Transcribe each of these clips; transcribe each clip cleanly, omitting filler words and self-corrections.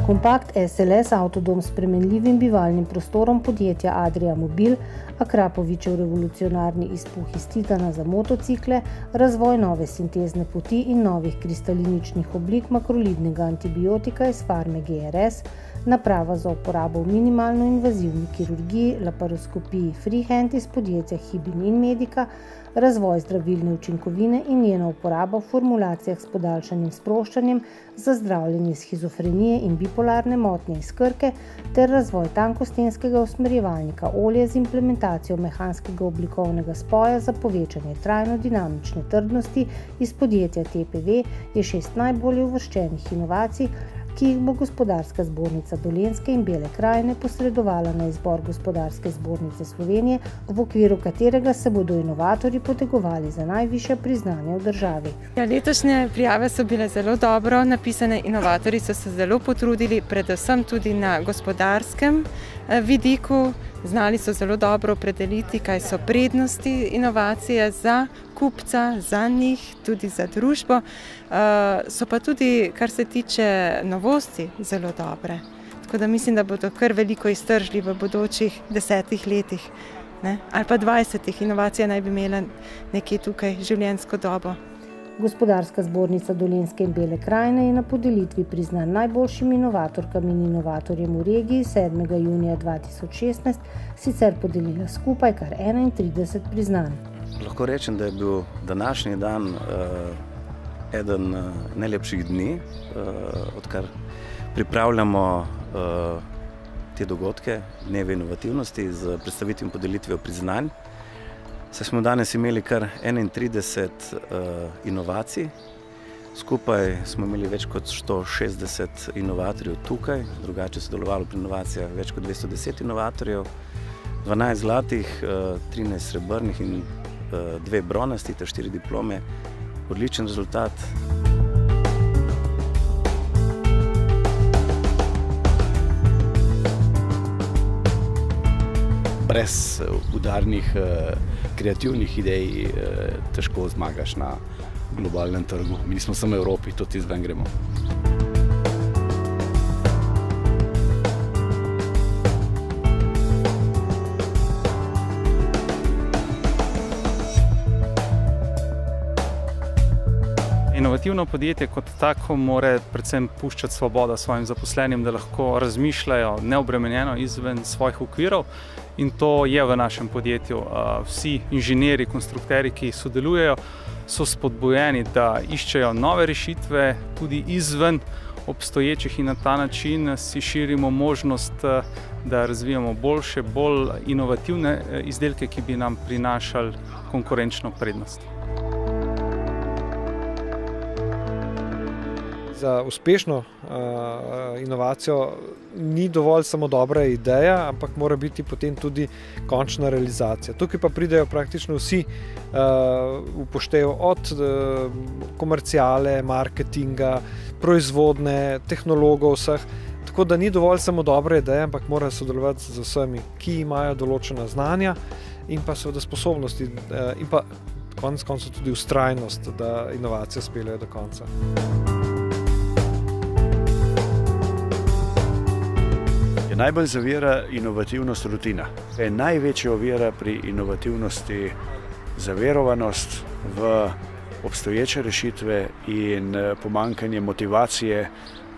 Kompakt SLS avtodom s spremenljivim bivalnim prostorom podjetja Adria Mobil, Akrapovičev revolucionarni izpuh iz titana za motocikle, razvoj nove sintezne poti in novih kristaliničnih oblik makrolidnega antibiotika iz farme GRS, naprava za uporabo v minimalno invazivni kirurgiji, laparoskopiji Freehand iz podjetja Hibin in Medica, razvoj zdravilne učinkovine in njena uporaba v formulacijah s podaljšanim sproščanjem za zdravljenje shizofrenije in bipolarne motnje iz Krke ter razvoj tankostenskega usmerjevalnika olja z implementacijo mehanskega oblikovnega spoja za povečanje trajno dinamične trdnosti iz podjetja TPV je 6 najbolje uvrščenih inovacij, ki jih bo Gospodarska zbornica Dolenjske in Bele krajine posredovala na izbor Gospodarske zbornice Slovenije, v okviru katerega se bodo inovatorji potegovali za najvišja priznanja v državi. Letošnje prijave so bile zelo dobro napisane, inovatorji so se zelo potrudili, predvsem tudi na gospodarskem vidiku. Znali so zelo dobro opredeliti, kaj so prednosti inovacije za kupca, za njih, tudi za družbo. So pa tudi, kar se tiče novosti, zelo dobre. Tako da mislim, da bodo kar veliko iztržili v bodočih 10 letih, ne? Ali pa 20. Inovacija naj bi imela nekje tukaj življenjsko dobo. Gospodarska zbornica Dolenjske in Bele krajine je na podelitvi priznanj najboljšim inovatorkam in inovatorjem v regiji 7. junija 2016 sicer podelila skupaj kar 31 priznanj. Lahko rečem, da je bil današnji dan eden najlepših dni, odkar pripravljamo te dogodke, dneve inovativnosti z predstavitvijo in podelitvijo priznanj. Saj smo danes imeli kar 31 inovacij, skupaj smo imeli več kot 160 inovatorjev tukaj, drugače sodelovalo pri inovacijah več kot 210 inovatorjev, 12 zlatih, 13 srebrnih in 2 bronasti ter 4 diplome. Odličen rezultat. Brez udarnih kreativnih idej težko zmagaš na globalnem trgu. Mi nismo samo v Evropi, tudi izven gremo. Inovativno podjetje kot tako mora predvsem puščati svobodo svojim zaposlenim, da lahko razmišljajo neobremenjeno izven svojih okvirov. In to je v našem podjetju. Vsi inženirji, konstrukterji, ki sodelujejo, so spodbujeni, da iščejo nove rešitve tudi izven obstoječih in na ta način si širimo možnost, da razvijamo boljše, bolj inovativne izdelke, ki bi nam prinašali konkurenčno prednost. Za uspešno inovacijo ni dovolj samo dobra ideja, ampak mora biti potem tudi končna realizacija. Tukaj pa pridejo praktično vsi v poštev od komerciale, marketinga, proizvodne, tehnologov vseh. Tako da ni dovolj samo dobra ideja, ampak mora sodelovati z vsemi, ki imajo določena znanja in pa seveda sposobnosti in pa konec koncev tudi vztrajnost, da inovacije speljejo do konca. Najbolj zavira inovativnost rutina. Je največja ovira pri inovativnosti zaverovanost v obstoječe rešitve in pomanjkanje motivacije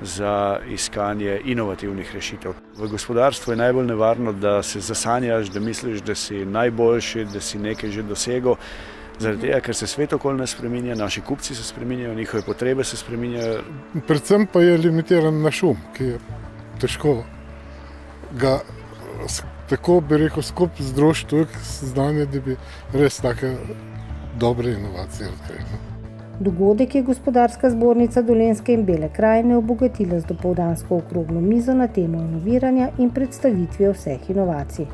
za iskanje inovativnih rešitev. V gospodarstvu je najbolj nevarno, da se zasanjaš, da misliš, da si najboljši, da si nekaj že dosegel. Zaradi tega, ker se svet okolje spreminja, naši kupci se spreminjajo, njihove potrebe se spreminjajo. Predvsem pa je limitiran na šum, ki je težko ga tako, bi rekel, skupaj združiti toliko znanja, da bi res take dobre inovacije odkrili. Dogodek je Gospodarska zbornica Dolenjske in Bele krajine obogatila z dopoldansko okroglo mizo na temo inoviranja in predstavitvijo vseh inovacij.